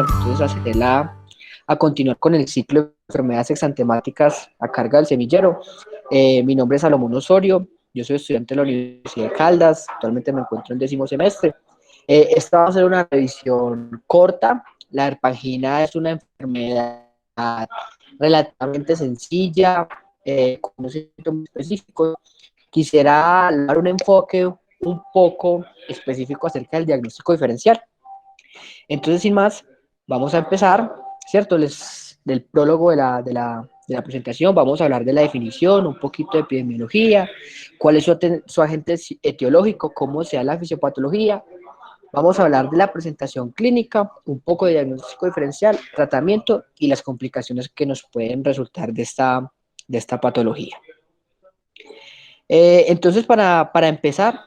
entonces a continuar con el ciclo de enfermedades exantemáticas a carga del semillero. Mi nombre es Salomón Osorio, yo soy estudiante de la Universidad de Caldas, actualmente me encuentro en 10º semestre. Esta va a ser una revisión corta. La herpangina es una enfermedad relativamente sencilla, con unos síntomas específicos. Quisiera dar un enfoque un poco específico acerca del diagnóstico diferencial. Entonces, sin más, vamos a empezar, ¿cierto? Del prólogo de la presentación, vamos a hablar de la definición, un poquito de epidemiología, cuál es su agente etiológico, cómo se da la fisiopatología. Vamos a hablar de la presentación clínica, un poco de diagnóstico diferencial, tratamiento y las complicaciones que nos pueden resultar de esta patología. Entonces, para empezar,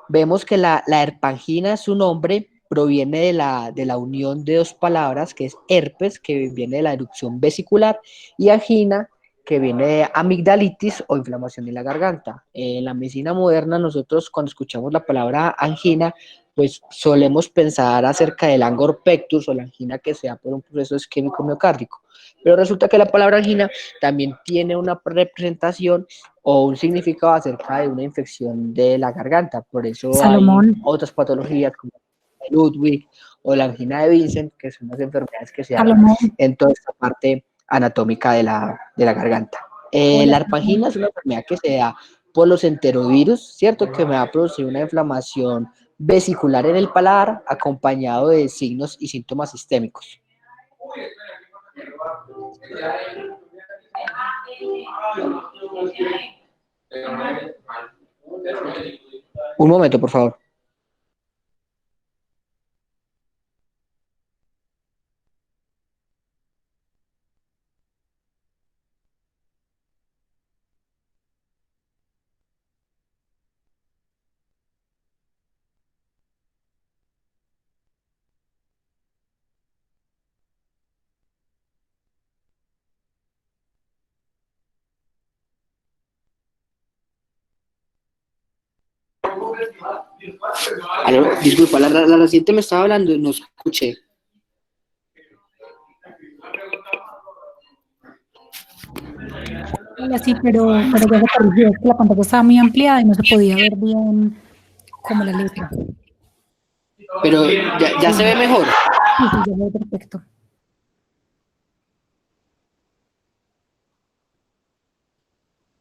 vemos que la herpangina, su nombre, proviene de la unión de dos palabras, que es herpes, que viene de la erupción vesicular, y angina, que viene de amigdalitis o inflamación de la garganta. En la medicina moderna, nosotros cuando escuchamos la palabra angina, pues solemos pensar acerca del angor pectus o la angina que se da por un proceso isquémico miocárdico. Pero resulta que la palabra angina también tiene una representación o un significado acerca de una infección de la garganta. Por eso hay Salomón, otras patologías como la de Ludwig o la angina de Vincent, que son las enfermedades que se dan Salomón, en toda esta parte anatómica de la garganta. hola, La arpangina es una enfermedad que se da por los enterovirus, ¿cierto? Que me va a producir una inflamación vesicular en el paladar acompañado de signos y síntomas sistémicos. Un momento, por favor. Aló, disculpa, la reciente me estaba hablando y no escuché. hola, sí, pero ya se corrigió, es que la pantalla estaba muy ampliada y no se podía ver bien como la letra. Pero ya se ve mejor. Sí, sí, ya se ve perfecto.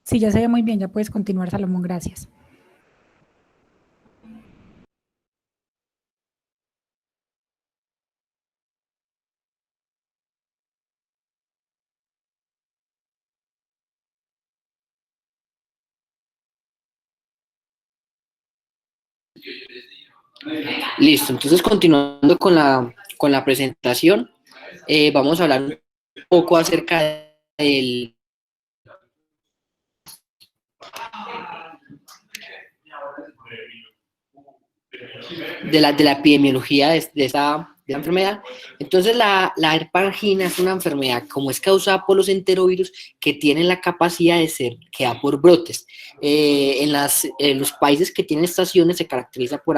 Sí, ya se ve muy bien, ya puedes continuar, Salomón, gracias. Listo, entonces continuando con la presentación, vamos a hablar un poco acerca del, de la epidemiología de la enfermedad. Entonces, la herpangina es una enfermedad, como es causada por los enterovirus, que tienen la capacidad de ser, que da por brotes. En los países que tienen estaciones se caracteriza por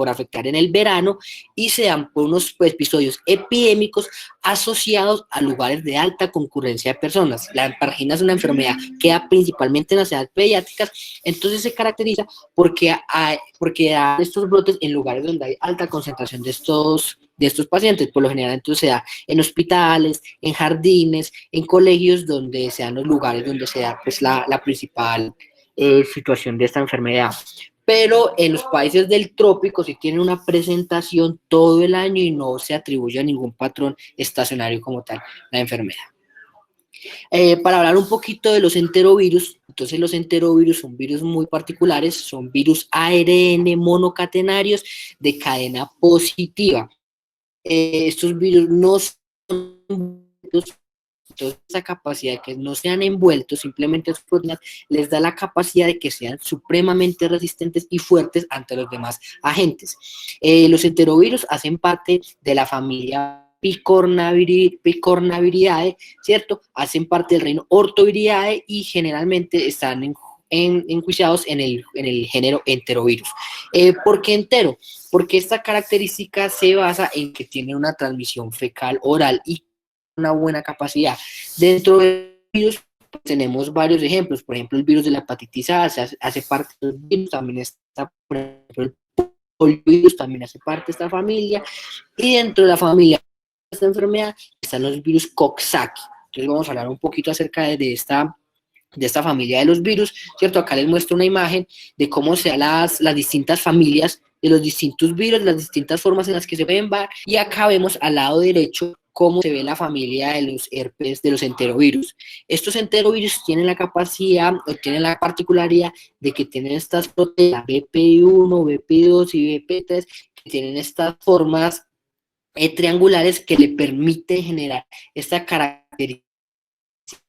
afectar en el verano y se dan por unos episodios epidémicos asociados a lugares de alta concurrencia de personas. La herpangina es una enfermedad que da principalmente en las edades pediátricas, entonces se caracteriza porque dan estos brotes en lugares donde hay alta concentración de estos pacientes. Por lo general, entonces se da en hospitales, en jardines, en colegios, donde se dan los lugares donde se da pues, la principal situación de esta enfermedad. Pero en los países del trópico sí tienen una presentación todo el año y no se atribuye a ningún patrón estacionario como tal la enfermedad. Para hablar un poquito de los enterovirus, entonces los enterovirus son virus muy particulares, son virus ARN monocatenarios de cadena positiva. Estos virus no son, entonces esa capacidad de que no sean envueltos, simplemente sus proteínas les da la capacidad de que sean supremamente resistentes y fuertes ante los demás agentes. Los enterovirus hacen parte de la familia Picornaviridae, ¿cierto? Hacen parte del reino Ortoviridae y generalmente están enjuiciados en el género enterovirus. ¿Por qué entero? Porque esta característica se basa en que tiene una transmisión fecal oral y una buena capacidad. Dentro de los virus tenemos varios ejemplos, por ejemplo, el virus de la hepatitis A hace parte de los virus, también está, por ejemplo, el poliovirus también hace parte de esta familia, y dentro de la familia de esta enfermedad están los virus Coxsackie. Entonces vamos a hablar un poquito acerca de esta familia de los virus, ¿cierto? Acá les muestro una imagen de cómo sean las distintas familias de los distintos virus, las distintas formas en las que se pueden ver, y acá vemos al lado derecho cómo se ve la familia de los herpes, de los enterovirus. Estos enterovirus tienen la capacidad o tienen la particularidad de que tienen estas proteínas BP1, BP2 y BP3, que tienen estas formas triangulares que le permiten generar esta característica,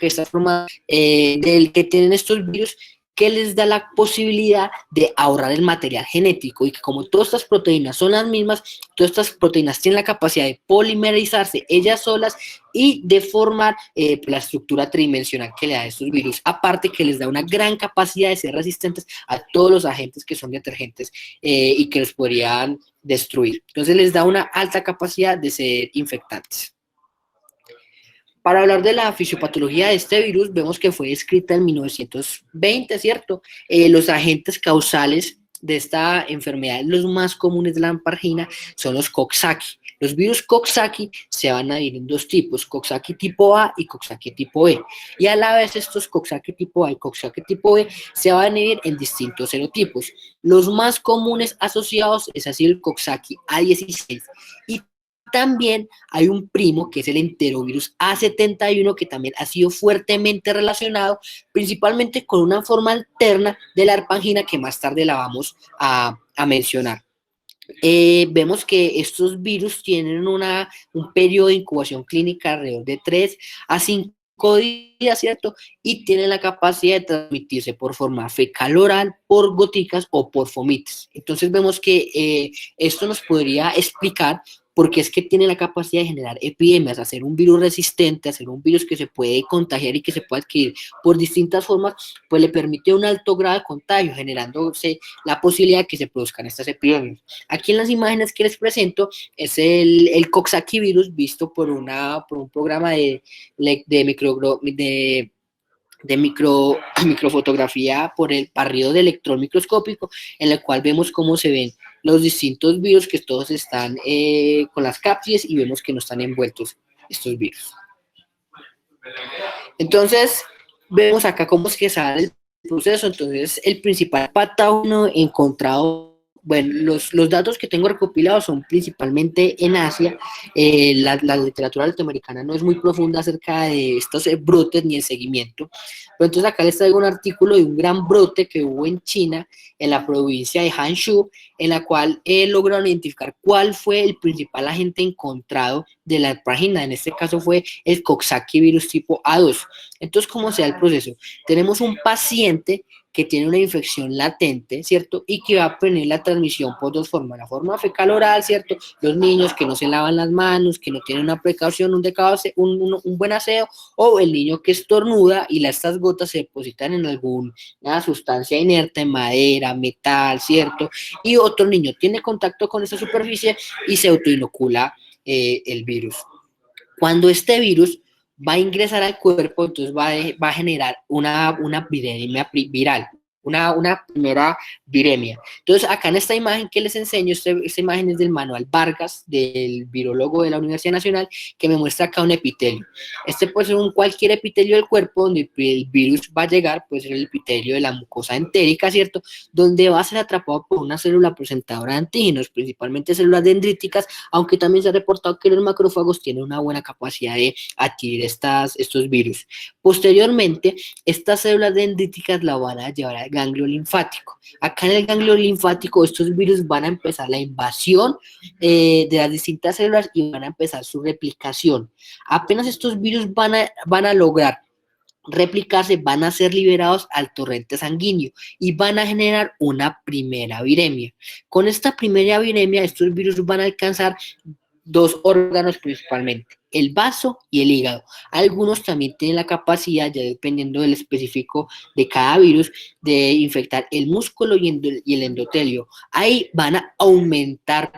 esta forma del que tienen estos virus, que les da la posibilidad de ahorrar el material genético, y que como todas estas proteínas son las mismas, todas estas proteínas tienen la capacidad de polimerizarse ellas solas y de formar la estructura tridimensional que le da a estos virus, aparte que les da una gran capacidad de ser resistentes a todos los agentes que son detergentes y que los podrían destruir. Entonces les da una alta capacidad de ser infectantes. Para hablar de la fisiopatología de este virus, vemos que fue descrita en 1920, ¿cierto? Los agentes causales de esta enfermedad, los más comunes de la ampargina, son los Coxsackie. Los virus Coxsackie se van a dividir en dos tipos, Coxsackie tipo A y Coxsackie tipo B. Y a la vez estos Coxsackie tipo A y Coxsackie tipo B se van a dividir en distintos serotipos. Los más comunes asociados es así el Coxsackie A16. Y también hay un primo que es el enterovirus A71, que también ha sido fuertemente relacionado principalmente con una forma alterna de la arpangina que más tarde la vamos a mencionar. Vemos que estos virus tienen un periodo de incubación clínica alrededor de 3 a 5 días, ¿cierto? Y tienen la capacidad de transmitirse por forma fecal oral, por goticas o por fomites. Entonces vemos que esto nos podría explicar porque es que tiene la capacidad de generar epidemias, hacer un virus resistente, hacer un virus que se puede contagiar y que se puede adquirir por distintas formas, pues le permite un alto grado de contagio, generándose la posibilidad de que se produzcan estas epidemias. Aquí en las imágenes que les presento es el Coxsackie virus visto por un programa de microfotografía por el barrido de electrón microscópico, en el cual vemos cómo se ven los distintos virus, que todos están con las cápsides, y vemos que no están envueltos estos virus. Entonces, vemos acá cómo es que sale el proceso. Entonces, el principal patógeno encontrado, bueno, los datos que tengo recopilados son principalmente en Asia. La literatura norteamericana no es muy profunda acerca de estos brotes ni el seguimiento. Pero entonces acá les traigo un artículo de un gran brote que hubo en China, en la provincia de Hangzhou, en la cual lograron identificar cuál fue el principal agente encontrado de la arpagina. En este caso fue el Coxsackie virus tipo A2. Entonces, ¿cómo se da el proceso? Tenemos un paciente que tiene una infección latente, ¿cierto? Y que va a tener la transmisión por dos formas, la forma fecal oral, ¿cierto? Los niños que no se lavan las manos, que no tienen una precaución, un buen aseo, o el niño que estornuda y estas gotas se depositan en alguna sustancia inerte, madera, metal, ¿cierto? Y otro niño tiene contacto con esta superficie y se autoinocula el virus. Cuando este virus va a ingresar al cuerpo, entonces va a generar una viremia viral, una primera viremia. Entonces, acá en esta imagen que les enseño, esta imagen es del Manuel Vargas, del virólogo de la Universidad Nacional, que me muestra acá un epitelio. Este puede ser cualquier epitelio del cuerpo donde el virus va a llegar, puede ser el epitelio de la mucosa entérica, ¿cierto? Donde va a ser atrapado por una célula presentadora de antígenos, principalmente células dendríticas, aunque también se ha reportado que los macrófagos tienen una buena capacidad de adquirir estos virus. Posteriormente, estas células dendríticas la van a llevar al ganglio linfático. Acá en el ganglio linfático estos virus van a empezar la invasión de las distintas células y van a empezar su replicación. Apenas estos virus van a lograr replicarse, van a ser liberados al torrente sanguíneo y van a generar una primera viremia. Con esta primera viremia, estos virus van a alcanzar dos órganos principalmente, el vaso y el hígado. Algunos también tienen la capacidad, ya dependiendo del específico de cada virus, de infectar el músculo y el endotelio. Ahí van a aumentar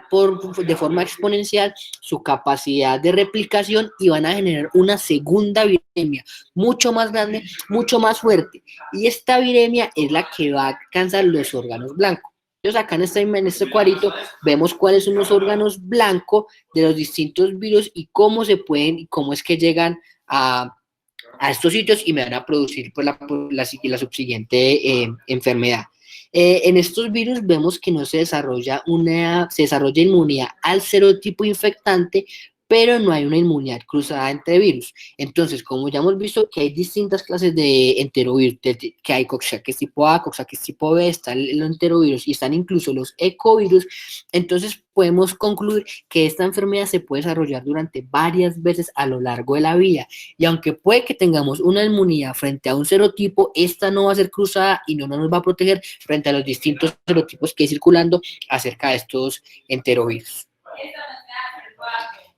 de forma exponencial su capacidad de replicación y van a generar una segunda viremia, mucho más grande, mucho más fuerte. Y esta viremia es la que va a alcanzar los órganos blancos. Entonces acá en este cuadrito vemos cuáles son los órganos blancos de los distintos virus y cómo se pueden y cómo es que llegan a estos sitios y me van a producir pues, la subsiguiente enfermedad. En estos virus vemos que no se desarrolla inmunidad al serotipo infectante, pero no hay una inmunidad cruzada entre virus. Entonces, como ya hemos visto que hay distintas clases de enterovirus, que hay Coxsackie tipo A, Coxsackie tipo B, está el enterovirus y están incluso los ecovirus, entonces podemos concluir que esta enfermedad se puede desarrollar durante varias veces a lo largo de la vida. Y aunque puede que tengamos una inmunidad frente a un serotipo, esta no va a ser cruzada y no nos va a proteger frente a los distintos serotipos que hay circulando acerca de estos enterovirus.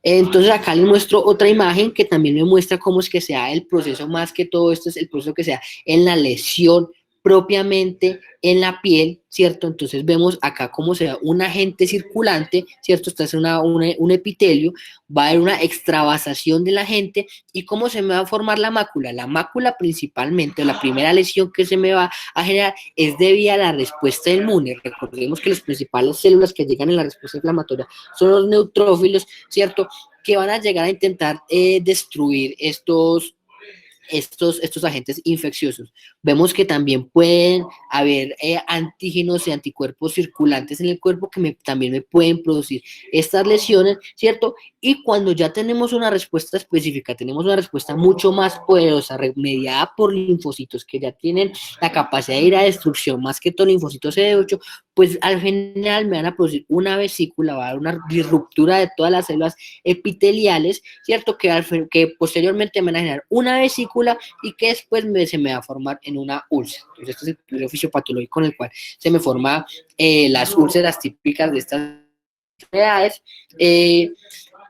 Entonces acá les muestro otra imagen que también me muestra cómo es que se da el proceso, más que todo esto es el proceso que se da en la lesión propiamente en la piel, ¿cierto? Entonces vemos acá cómo se da un agente circulante, ¿cierto? Esta es un epitelio, va a haber una extravasación del agente y cómo se me va a formar la mácula. La mácula principalmente, la primera lesión que se me va a generar es debida a la respuesta inmune. Recordemos que las principales células que llegan en la respuesta inflamatoria son los neutrófilos, ¿cierto? Que van a llegar a intentar destruir estos agentes infecciosos. Vemos que también pueden haber antígenos y anticuerpos circulantes en el cuerpo que también me pueden producir estas lesiones, ¿cierto? Y cuando ya tenemos una respuesta específica, tenemos una respuesta mucho más poderosa, mediada por linfocitos que ya tienen la capacidad de ir a destrucción, más que todo linfocitos CD8, pues al final me van a producir una vesícula, va a haber una disruptura de todas las células epiteliales, ¿cierto? Que posteriormente me van a generar una vesícula y que después se me va a formar en una úlcera. Entonces, este es el proceso fisiopatológico en el cual se me forman las úlceras típicas de estas enfermedades.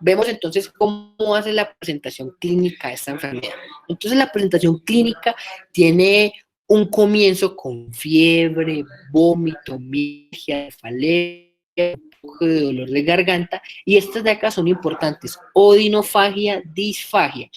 Vemos entonces cómo hace la presentación clínica de esta enfermedad. Entonces, la presentación clínica tiene un comienzo con fiebre, vómito, mialgia, cefalea, un poco de dolor de garganta, y estas de acá son importantes: odinofagia, disfagia.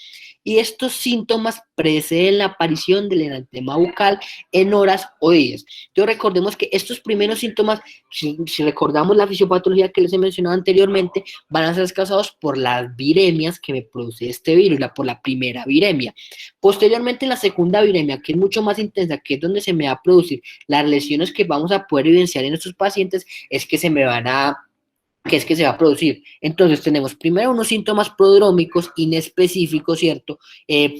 Y estos síntomas preceden la aparición del eritema bucal en horas o días. Entonces recordemos que estos primeros síntomas, si recordamos la fisiopatología que les he mencionado anteriormente, van a ser causados por las viremias que me produce este virus, por la primera viremia. Posteriormente, la segunda viremia, que es mucho más intensa, que es donde se me va a producir las lesiones que vamos a poder evidenciar en estos pacientes, es que se va a producir. Entonces tenemos primero unos síntomas prodrómicos inespecíficos, ¿cierto?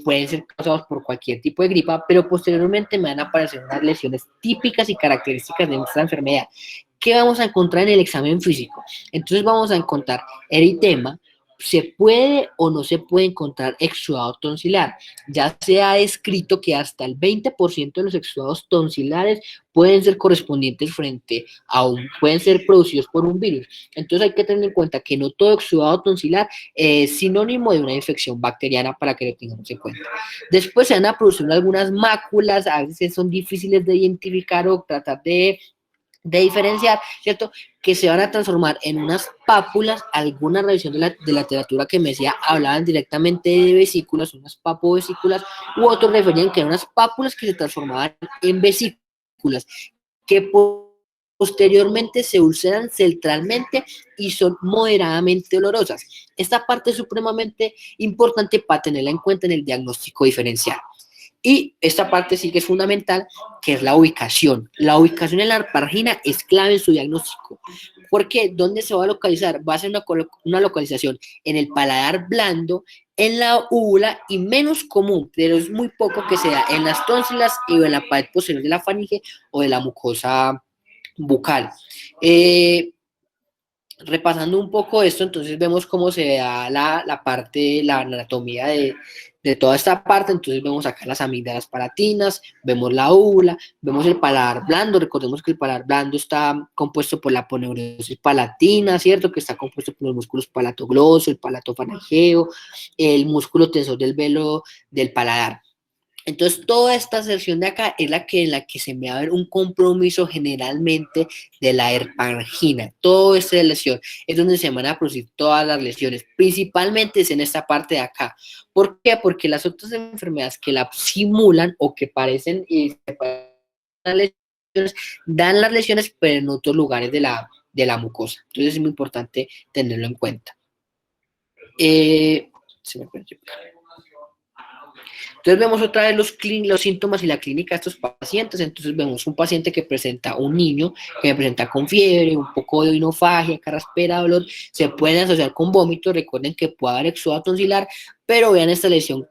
Pueden ser causados por cualquier tipo de gripa, pero posteriormente me van a aparecer unas lesiones típicas y características de esta enfermedad. ¿Qué vamos a encontrar en el examen físico? Entonces vamos a encontrar eritema. Se puede o no se puede encontrar exudado tonsilar. Ya se ha descrito que hasta el 20% de los exudados tonsilares pueden ser correspondientes pueden ser producidos por un virus. Entonces hay que tener en cuenta que no todo exudado tonsilar es sinónimo de una infección bacteriana, para que lo tengamos en cuenta. Después se van a producir algunas máculas, a veces son difíciles de identificar o tratar de diferenciar, ¿cierto? Que se van a transformar en unas pápulas. Alguna revisión de la literatura que me decía hablaban directamente de vesículas, unas papovesículas, u otros referían que eran unas pápulas que se transformaban en vesículas, que posteriormente se ulceran centralmente y son moderadamente dolorosas. Esta parte es supremamente importante para tenerla en cuenta en el diagnóstico diferencial. Y esta parte sí que es fundamental, que es la ubicación. La ubicación en la arpargina es clave en su diagnóstico. Porque ¿dónde se va a localizar? Va a ser una localización en el paladar blando, en la úvula, y menos común, pero es muy poco que se da en las tónsilas y en la pared posterior de la faringe o de la mucosa bucal. repasando un poco esto, entonces vemos cómo se da la parte, la anatomía de toda esta parte. Entonces vemos acá las amígdalas palatinas, vemos la úvula, vemos el paladar blando. Recordemos que el paladar blando está compuesto por la aponeurosis palatina, ¿cierto? Que está compuesto por los músculos palatogloso, el palatofaringeo, el músculo tensor del velo del paladar. Entonces, toda esta sección de acá es en la que se me va a ver un compromiso generalmente de la herpangina. Toda esta lesión es donde se van a producir todas las lesiones, principalmente es en esta parte de acá. ¿Por qué? Porque las otras enfermedades que la simulan o que parecen y se parecen a lesiones, dan las lesiones, pero en otros lugares de la mucosa. Entonces, es muy importante tenerlo en cuenta. Se me perdió. Entonces vemos otra vez los síntomas y la clínica de estos pacientes. Entonces vemos un paciente que presenta, un niño que presenta con fiebre, un poco de oinofagia, carraspera, dolor, se pueden asociar con vómitos. Recuerden que puede haber exudado tonsilar, pero vean esta lesión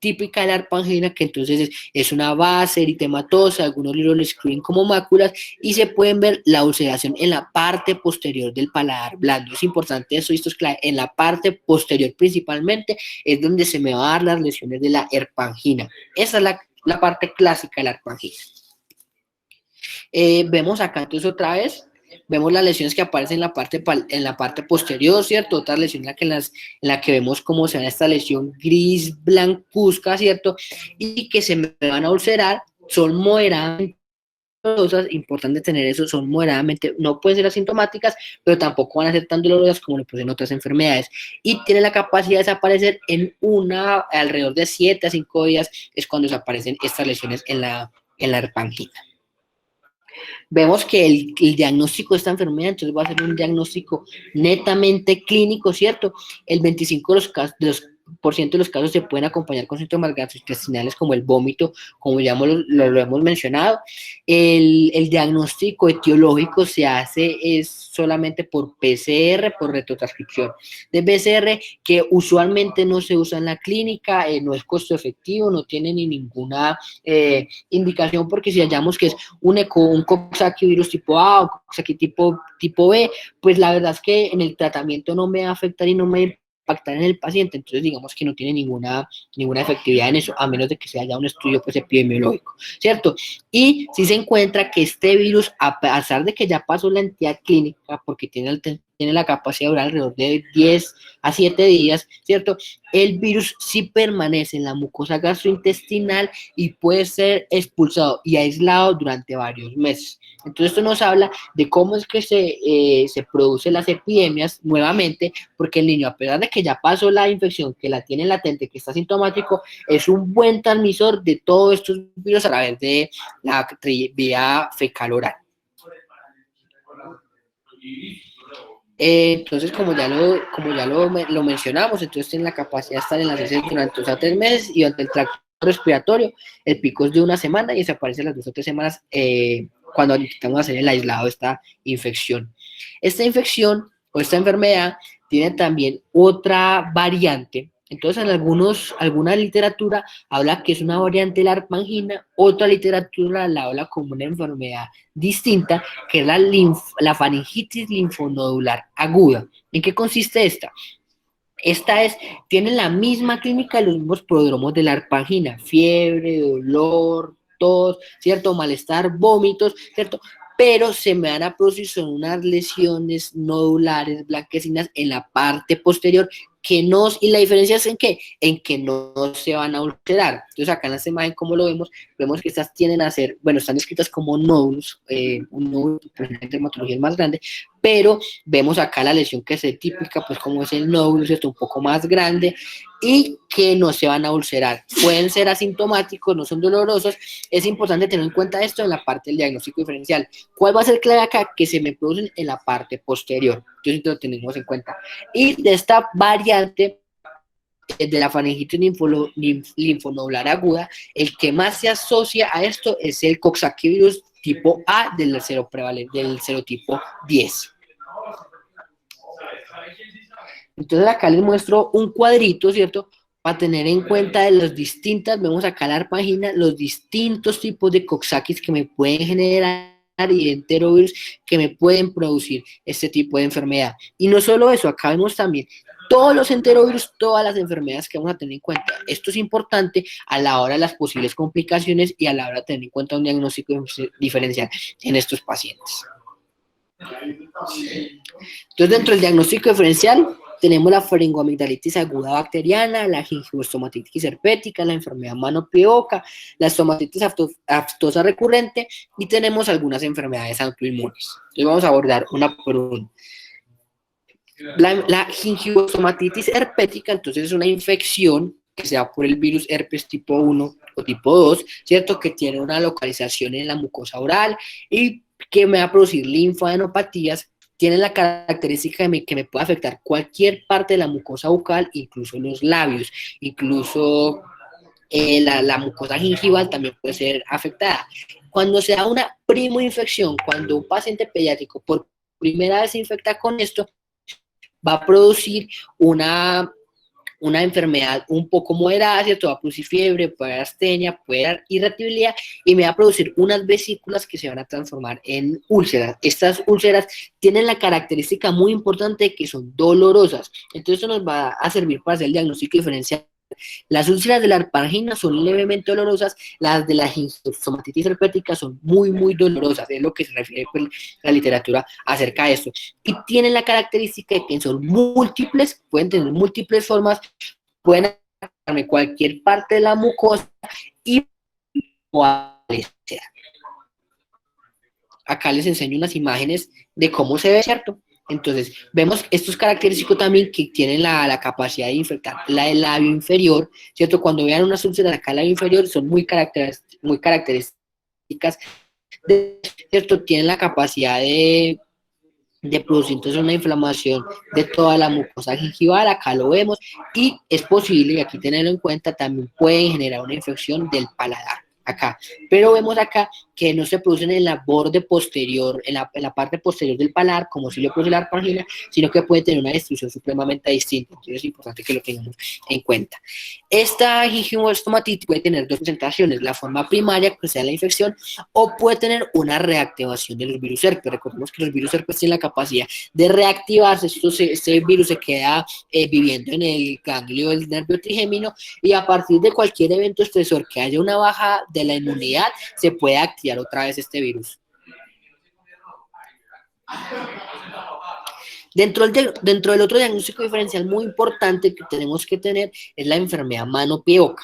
típica de la arpangina, que entonces es una base eritematosa, algunos libros lo escriben como máculas, y se pueden ver la ulceración en la parte posterior del paladar blando. Es importante eso, esto es clave, en la parte posterior principalmente es donde se me van a dar las lesiones de la herpangina. Esa es la parte clásica de la herpangina. Vemos acá entonces otra vez, vemos las lesiones que aparecen en la parte posterior, ¿cierto? Otra lesión en la que vemos cómo se ve esta lesión gris blancuzca, ¿cierto? Y que se me van a ulcerar, son moderadamente dolorosas, importante tener eso, son moderadamente, no pueden ser asintomáticas, pero tampoco van a ser tan dolorosas como lo pueden otras enfermedades, y tienen la capacidad de desaparecer alrededor de 7 a 5 días, es cuando desaparecen estas lesiones en la herpangina. Vemos que el diagnóstico de esta enfermedad, entonces va a ser un diagnóstico netamente clínico, ¿cierto? El 25 por ciento de los casos se pueden acompañar con síntomas gastrointestinales como el vómito, como ya lo hemos mencionado. El diagnóstico etiológico se hace es solamente por PCR, por retrotranscripción de PCR, que usualmente no se usa en la clínica, no es costo efectivo, no tiene ni ninguna indicación, porque si hallamos que es un Coxsackie virus tipo A o Coxsackie tipo B, pues la verdad es que en el tratamiento no me va a afectar y no me va a impactar en el paciente. Entonces digamos que no tiene ninguna efectividad en eso, a menos de que se haya un estudio pues epidemiológico, ¿cierto? Y si se encuentra que este virus, a pesar de que ya pasó la entidad clínica, porque tiene la capacidad de durar alrededor de 10 a 7 días, ¿cierto? El virus sí permanece en la mucosa gastrointestinal y puede ser expulsado y aislado durante varios meses. Entonces esto nos habla de cómo es que se producen las epidemias nuevamente, porque el niño, a pesar de que ya pasó la infección, que la tiene latente, que está sintomático, es un buen transmisor de todos estos virus a través de la vía fecal oral. Entonces, como ya lo mencionamos, entonces tienen la capacidad de estar en las heces durante 2 a 3 meses, y durante el tracto respiratorio el pico es de 1 semana y desaparece las 2 o 3 semanas cuando intentamos hacer el aislado de esta infección. Esta infección o esta enfermedad tiene también otra variante. Entonces, alguna literatura habla que es una variante de la arpangina, otra literatura la habla como una enfermedad distinta, que es la faringitis linfonodular aguda. ¿En qué consiste esta? Tiene la misma clínica de los mismos prodromos de la arpangina: fiebre, dolor, tos, ¿cierto? Malestar, vómitos, ¿cierto? Pero se me van a producir son unas lesiones nodulares blanquecinas en la parte posterior y la diferencia es en qué, en que no se van a ulcerar. Entonces acá en esta imagen, como lo vemos que estas tienden a ser, bueno, están descritas como nódulos, un nódulo en dermatología más grande, pero vemos acá la lesión que es típica, pues como es el nódulo, ¿cierto? Un poco más grande, y que no se van a ulcerar. Pueden ser asintomáticos, no son dolorosos. Es importante tener en cuenta esto en la parte del diagnóstico diferencial. ¿Cuál va a ser clave acá? Que se me producen en la parte posterior. Entonces lo tenemos en cuenta. Y de esta variante de la faringitis linfonodular aguda, el que más se asocia a esto es el Coxsackie virus tipo A del serotipo 10. Entonces acá les muestro un cuadrito, ¿cierto? Para tener en cuenta de las distintas, vemos acá la página, los distintos tipos de Coxsackies que me pueden generar y de enterovirus que me pueden producir este tipo de enfermedad. Y no solo eso, acá vemos también todos los enterovirus, todas las enfermedades que vamos a tener en cuenta. Esto es importante a la hora de las posibles complicaciones y a la hora de tener en cuenta un diagnóstico diferencial en estos pacientes. Entonces, dentro del diagnóstico diferencial, tenemos la faringoamigdalitis aguda bacteriana, la gingivostomatitis herpética, la enfermedad mano-pie-boca, la estomatitis aftosa recurrente y tenemos algunas enfermedades autoinmunes. Entonces, vamos a abordar una por una. La gingivostomatitis herpética, entonces, es una infección que se da por el virus herpes tipo 1 o tipo 2, ¿cierto? Que tiene una localización en la mucosa oral y que me va a producir linfadenopatías. Tiene la característica que me puede afectar cualquier parte de la mucosa bucal, incluso los labios, incluso la mucosa gingival también puede ser afectada. Cuando se da una primoinfección, cuando un paciente pediátrico por primera vez se infecta con esto, va a producir una enfermedad un poco moderada, ¿cierto? Va a producir fiebre, puede dar astenia, puede dar irritabilidad y me va a producir unas vesículas que se van a transformar en úlceras. Estas úlceras tienen la característica muy importante de que son dolorosas. Entonces, esto nos va a servir para hacer el diagnóstico diferencial. Las úlceras de la arpangina son levemente dolorosas, las de la gingivostomatitis herpética son muy dolorosas, es lo que se refiere pues, la literatura acerca de esto. Y tienen la característica de que son múltiples, pueden tener múltiples formas, pueden atacarme cualquier parte de la mucosa y cuáles sean. Acá les enseño unas imágenes de cómo se ve, ¿cierto? Entonces, vemos estos característicos también que tienen la capacidad de infectar la del labio inferior, ¿cierto? Cuando vean unas úlceras acá en el labio inferior, son muy características, ¿cierto? Tienen la capacidad de producir entonces una inflamación de toda la mucosa gingival, acá lo vemos, y es posible, y aquí tenerlo en cuenta, también pueden generar una infección del paladar, acá, pero vemos acá que no se producen en la borde posterior, en la parte posterior del paladar, como si lo produce la arpangina, sino que puede tener una destrucción supremamente distinta, entonces es importante que lo tengamos en cuenta. Esta gingivostomatitis puede tener dos presentaciones, la forma primaria, que sea la infección, o puede tener una reactivación de los virus herpes. Recordemos que los virus herpes tienen la capacidad de reactivarse, este virus se queda viviendo en el ganglio del nervio trigémino y a partir de cualquier evento estresor que haya una baja de la inmunidad, se puede activar otra vez este virus. Dentro del otro diagnóstico diferencial muy importante que tenemos que tener es la enfermedad mano-pie-boca.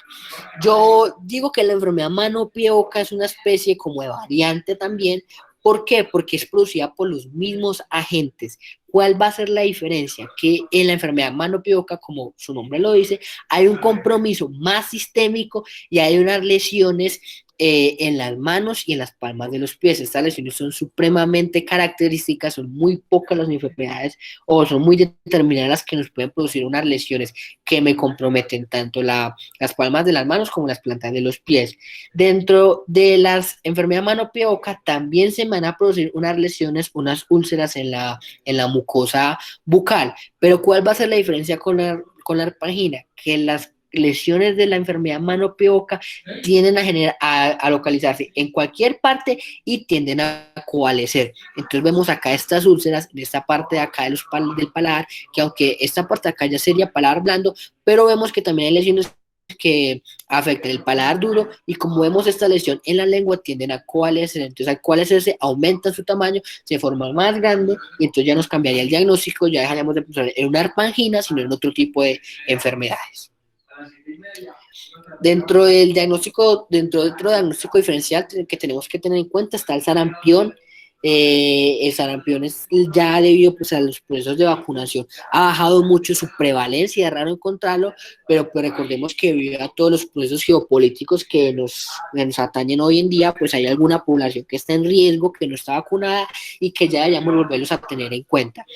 Yo digo que la enfermedad mano-pie-boca es una especie como de variante también. ¿Por qué? Porque es producida por los mismos agentes. ¿Cuál va a ser la diferencia? Que en la enfermedad mano-pie-boca, como su nombre lo dice, hay un compromiso más sistémico y hay unas lesiones en las manos y en las palmas de los pies. Estas lesiones son supremamente características, son muy pocas las enfermedades o son muy determinadas las que nos pueden producir unas lesiones que me comprometen tanto las palmas de las manos como las plantas de los pies. Dentro de las enfermedades mano-pie-boca también se van a producir unas lesiones, unas úlceras en la mucosa bucal. Pero ¿cuál va a ser la diferencia con la arpangina? Que las lesiones de la enfermedad mano-pie-boca tienden a localizarse en cualquier parte y tienden a coalescer. Entonces vemos acá estas úlceras en esta parte de acá del paladar, que aunque esta parte de acá ya sería paladar blando, pero vemos que también hay lesiones que afectan el paladar duro y como vemos esta lesión en la lengua tienden a coalescer, entonces al coalescerse aumentan su tamaño, se forma más grande y entonces ya nos cambiaría el diagnóstico, ya dejaríamos de pensar en una arpangina, sino en otro tipo de enfermedades. Dentro del diagnóstico, dentro de otro diagnóstico diferencial que tenemos que tener en cuenta está el sarampión. El sarampión es ya debido pues, a los procesos de vacunación ha bajado mucho su prevalencia, es raro encontrarlo, pero pues, recordemos que debido a todos los procesos geopolíticos que nos atañen hoy en día, pues hay alguna población que está en riesgo, que no está vacunada y que ya deberíamos volverlos a tener en cuenta.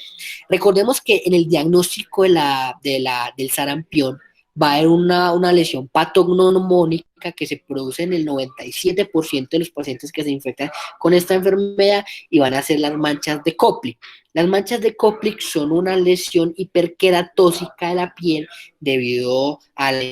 Recordemos que en el diagnóstico del sarampión va a haber una lesión patognomónica que se produce en el 97% de los pacientes que se infectan con esta enfermedad y van a ser las manchas de Koplik. Las manchas de Koplik son una lesión hiperqueratósica de la piel debido a la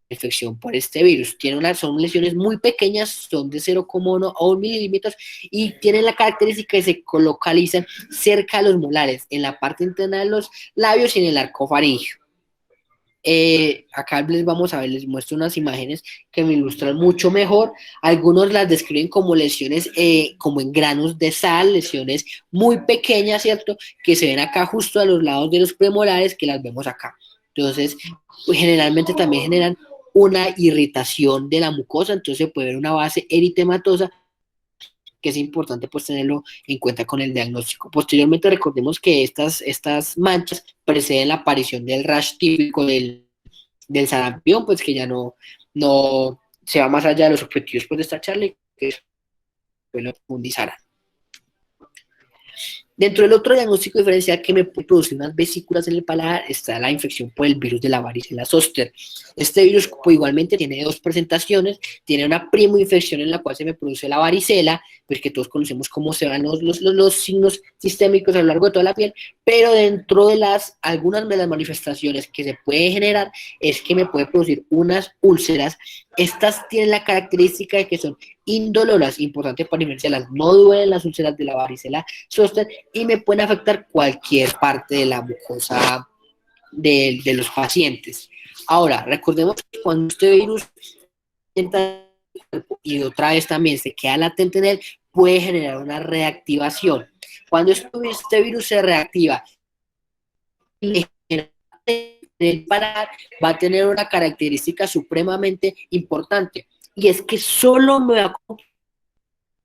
infección por este virus. Son lesiones muy pequeñas, son de 0,1 a 1 milímetros y tienen la característica que se localizan cerca de los molares, en la parte interna de los labios y en el arco faríngeo. Acá les muestro unas imágenes que me ilustran mucho mejor. Algunos las describen como lesiones como en granos de sal, lesiones muy pequeñas, ¿cierto? Que se ven acá justo a los lados de los premolares, que las vemos acá. Entonces, pues, generalmente también generan una irritación de la mucosa, entonces se puede ver una base eritematosa, que es importante pues tenerlo en cuenta con el diagnóstico. Posteriormente recordemos que estas manchas preceden la aparición del rash típico del sarampión, pues que ya no se va más allá de los objetivos pues, de esta charla, que pues, lo profundizará. Dentro del otro diagnóstico diferencial que me puede producir unas vesículas en el paladar está la infección por el virus de la varicela zoster. Este virus pues, igualmente tiene dos presentaciones, tiene una primoinfección en la cual se me produce la varicela, pues que todos conocemos cómo se van los signos sistémicos a lo largo de toda la piel, pero dentro de algunas de las manifestaciones que se puede generar es que me puede producir unas úlceras. Estas tienen la característica de que son indoloras, importante para diferenciarlas, no duelen las úlceras de la varicela zoster y me pueden afectar cualquier parte de la mucosa de los pacientes. Ahora, recordemos que cuando este virus entra y otra vez también se queda latente en él, puede generar una reactivación. Cuando este virus se reactiva, el parar va a tener una característica supremamente importante, y es que solo me va a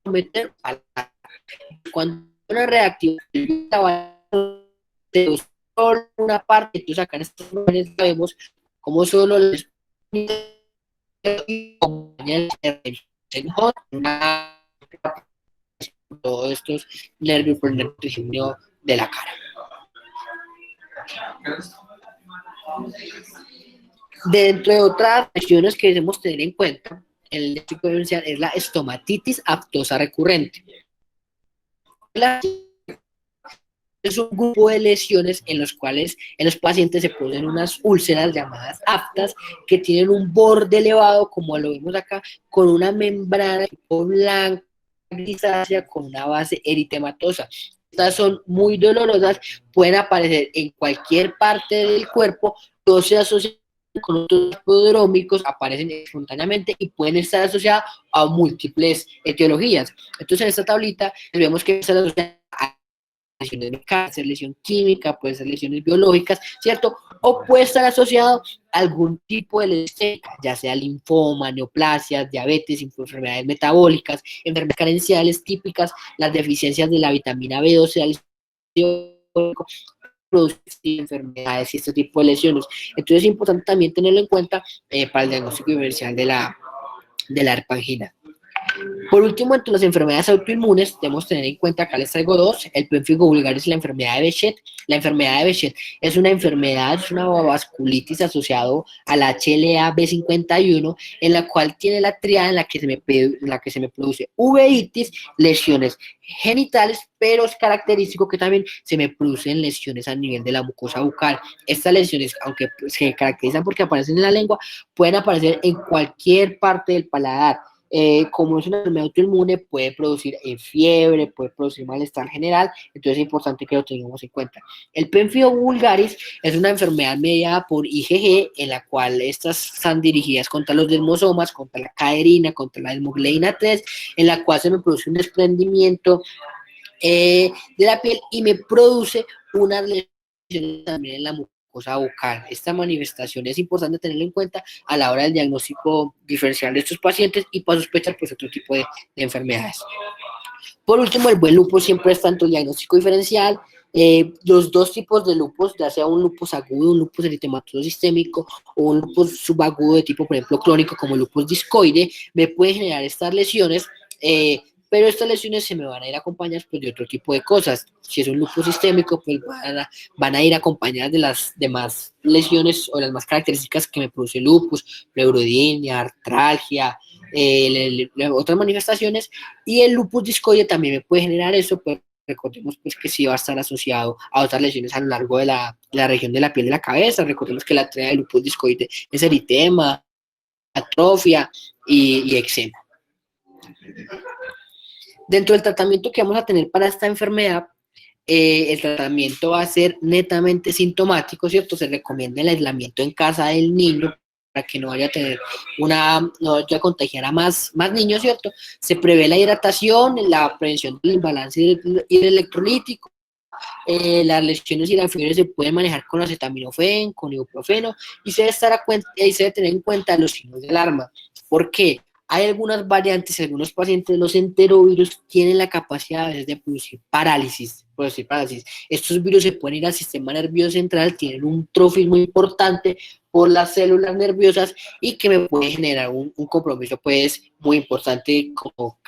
comprometer cuando una reactivación de solo una parte. Entonces acá en estos momentos sabemos cómo solo les todos estos nervios por el nervio de la cara. Dentro de otras cuestiones que debemos tener en cuenta, el diagnóstico diferencial es la estomatitis aftosa recurrente. Es un grupo de lesiones en los cuales en los pacientes se producen unas úlceras llamadas aftas que tienen un borde elevado, como lo vemos acá, con una membrana tipo blanca, grisácea, con una base eritematosa. Estas son muy dolorosas, pueden aparecer en cualquier parte del cuerpo, no se asocian con otros prodrómicos, aparecen espontáneamente y pueden estar asociadas a múltiples etiologías. Entonces en esta tablita vemos que están asociadas a lesiones de cáncer, lesión química, puede ser lesiones biológicas, ¿cierto? O puede estar asociado a algún tipo de lesión, ya sea linfoma, neoplasias, diabetes, enfermedades metabólicas, enfermedades carenciales típicas, las deficiencias de la vitamina B12, producir enfermedades y este tipo de lesiones. Entonces es importante también tenerlo en cuenta para el diagnóstico diferencial de la herpes angina. Por último, entre las enfermedades autoinmunes, debemos tener en cuenta, acá les traigo dos, el pemphigo vulgaris y la enfermedad de Behçet. La enfermedad de Behçet es una enfermedad, es una vasculitis asociado a la HLA-B51, en la cual tiene la triada en la que se me produce uveitis, lesiones genitales, pero es característico que también se me producen lesiones a nivel de la mucosa bucal. Estas lesiones, aunque se caracterizan porque aparecen en la lengua, pueden aparecer en cualquier parte del paladar. Como es una enfermedad autoinmune, puede producir fiebre, puede producir malestar general, entonces es importante que lo tengamos en cuenta. El pemphigo vulgaris es una enfermedad mediada por IgG, en la cual estas están dirigidas contra los desmosomas, contra la caderina, contra la desmogleina 3, en la cual se me produce un desprendimiento de la piel y me produce unas lesiones también en la mucosa bucal. Esta manifestación es importante tenerla en cuenta a la hora del diagnóstico diferencial de estos pacientes y para sospechar pues otro tipo de enfermedades. Por último, el buen lupus siempre está en tu diagnóstico diferencial. Los dos tipos de lupus, ya sea un lupus agudo, un lupus eritematoso sistémico o un lupus subagudo de tipo, por ejemplo, crónico como el lupus discoide, me pueden generar estas lesiones, pero estas lesiones se me van a ir acompañadas pues, de otro tipo de cosas. Si es un lupus sistémico, pues van a ir acompañadas de las demás lesiones o las más características que me produce el lupus, pleurodenia, artralgia, otras manifestaciones, y el lupus discoide también me puede generar eso, pero recordemos pues que sí va a estar asociado a otras lesiones a lo largo de la región de la piel de la cabeza. Recordemos que la triada del lupus discoide es eritema, atrofia y eczema. Dentro del tratamiento que vamos a tener para esta enfermedad, el tratamiento va a ser netamente sintomático, ¿cierto? Se recomienda el aislamiento en casa del niño para que no vaya a tener no vaya a contagiar a más niños, ¿cierto? Se prevé la hidratación, la prevención del imbalance hidroelectrolítico, las lesiones y las fiebres se pueden manejar con acetaminofén, con ibuprofeno, y se debe tener en cuenta los signos de alarma. ¿Por qué? Hay algunas variantes, algunos pacientes, los enterovirus tienen la capacidad a veces de producir parálisis. Estos virus se pueden ir al sistema nervioso central, tienen un trofismo importante por las células nerviosas y que me puede generar un compromiso pues muy importante como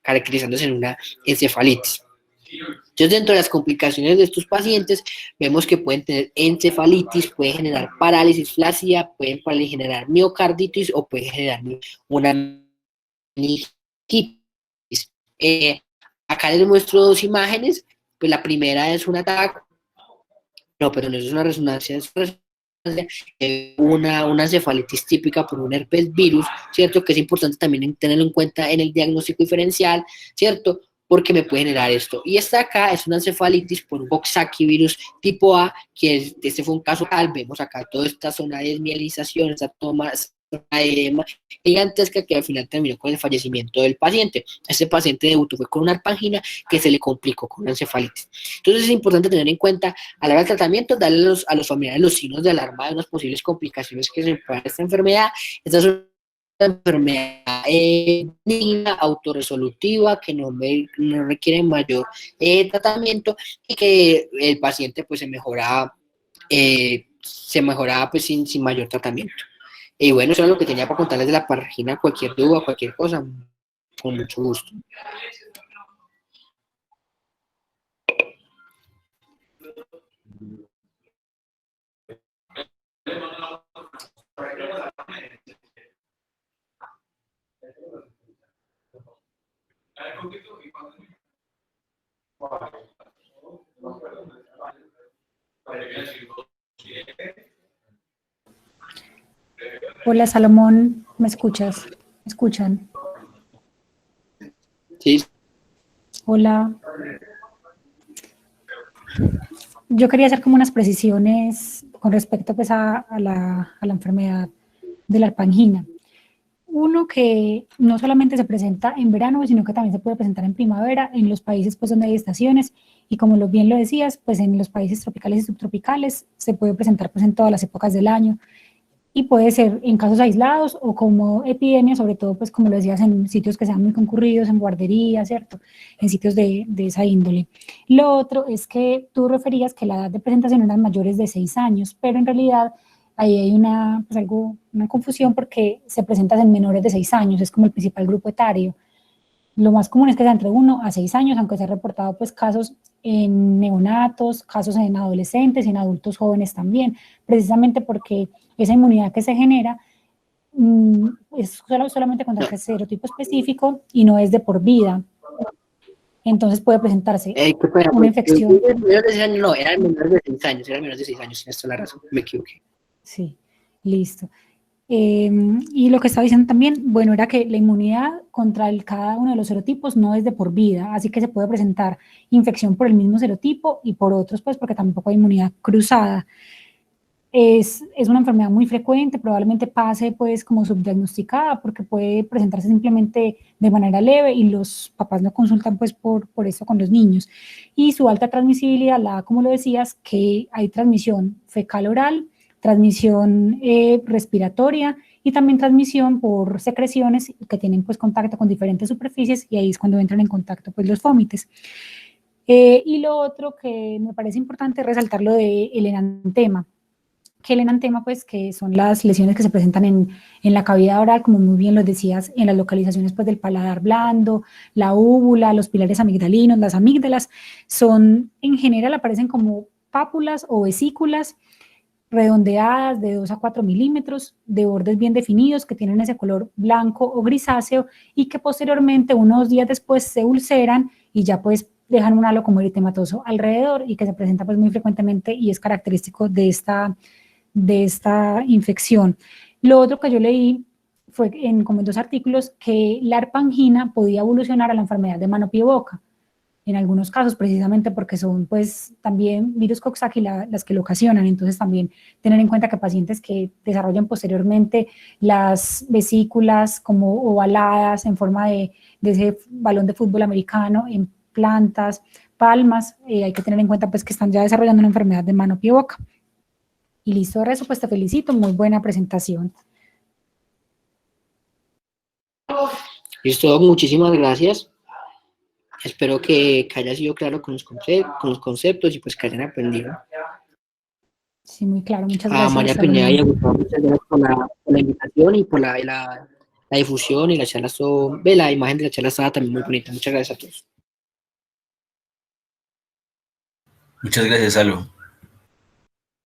caracterizándose en una encefalitis. Entonces, dentro de las complicaciones de estos pacientes, vemos que pueden tener encefalitis, pueden generar parálisis flácida, pueden generar miocarditis o pueden generar una meningitis. Acá les muestro dos imágenes. Pues la primera es un ataque, no, pero no es una resonancia, una encefalitis típica por un herpes virus, ¿cierto? Que es importante también tenerlo en cuenta en el diagnóstico diferencial, ¿cierto? Porque me puede generar esto. Y esta acá es una encefalitis por un Coxsackie virus tipo A, que este fue un caso real. Vemos acá toda esta zona de desmielinización, esta toma de edema gigantesca que al final terminó con el fallecimiento del paciente. Este paciente debutó fue con una arpangina que se le complicó con una encefalitis. Entonces es importante tener en cuenta a la hora del tratamiento, darle a los familiares los signos de alarma de unas posibles complicaciones que se puedan esta enfermedad. Esta es una enfermedad benigna, autorresolutiva, que no requiere mayor tratamiento y que el paciente pues se mejoraba pues sin mayor tratamiento. Y bueno, eso es lo que tenía para contarles de la pargina. Cualquier duda, cualquier cosa, con mucho gusto. Hola Salomón, ¿me escuchas? ¿Me escuchan? Sí. Hola. Yo quería hacer como unas precisiones con respecto pues a la enfermedad de la arpangina. Uno, que no solamente se presenta en verano, sino que también se puede presentar en primavera en los países pues donde hay estaciones, y como bien lo decías, pues en los países tropicales y subtropicales se puede presentar pues en todas las épocas del año, y puede ser en casos aislados o como epidemia, sobre todo pues como lo decías, en sitios que sean muy concurridos, en guarderías, ¿cierto? En sitios de esa índole. Lo otro es que tú referías que la edad de presentación eran mayores de 6 años, pero en realidad ahí hay una confusión, porque se presentan en menores de 6 años, es como el principal grupo etario. Lo más común es que sea entre 1 a 6 años, aunque se han reportado pues casos en neonatos, casos en adolescentes y en adultos jóvenes también, precisamente porque esa inmunidad que se genera es solamente contra el serotipo específico y no es de por vida. Entonces puede presentarse una infección. No, eran menores de 6 años, tienes toda la razón, me equivoqué. Sí, listo. Y lo que estaba diciendo también, bueno, era que la inmunidad contra cada uno de los serotipos no es de por vida, así que se puede presentar infección por el mismo serotipo y por otros, pues porque tampoco hay inmunidad cruzada. Es una enfermedad muy frecuente, probablemente pase pues como subdiagnosticada, porque puede presentarse simplemente de manera leve y los papás no consultan pues por eso con los niños. Y su alta transmisibilidad, como lo decías, que hay transmisión fecal-oral, transmisión respiratoria y también transmisión por secreciones que tienen pues contacto con diferentes superficies, y ahí es cuando entran en contacto pues los vómites. Y lo otro que me parece importante es resaltar lo del enantema, que el enantema, pues, que son las lesiones que se presentan en la cavidad oral, como muy bien lo decías, en las localizaciones pues, del paladar blando, la úvula, los pilares amigdalinos, las amígdalas, en general aparecen como pápulas o vesículas redondeadas de 2 a 4 milímetros, de bordes bien definidos, que tienen ese color blanco o grisáceo, y que posteriormente, unos días después, se ulceran y ya pues dejan un halo como eritematoso alrededor, y que se presenta pues muy frecuentemente y es característico de esta infección. Lo otro que yo leí fue como en 2 artículos, que la herpes angina podía evolucionar a la enfermedad de mano, pie, boca. En algunos casos, precisamente porque son pues también virus Coxsackie las que lo ocasionan. Entonces también tener en cuenta que pacientes que desarrollan posteriormente las vesículas como ovaladas en forma de ese balón de fútbol americano, en plantas, palmas, hay que tener en cuenta pues que están ya desarrollando una enfermedad de mano, pie, boca. Y listo, de eso pues te felicito, muy buena presentación. Listo, muchísimas gracias. Espero que haya sido claro con los conceptos y pues que hayan aprendido. Sí, muy claro, muchas A gracias. María Hasta Pineda y a luego. Gustavo, muchas gracias por la invitación y por la difusión y la charla. La imagen de la charla estaba también muy bonita. Muchas gracias a todos. Muchas gracias, Alo.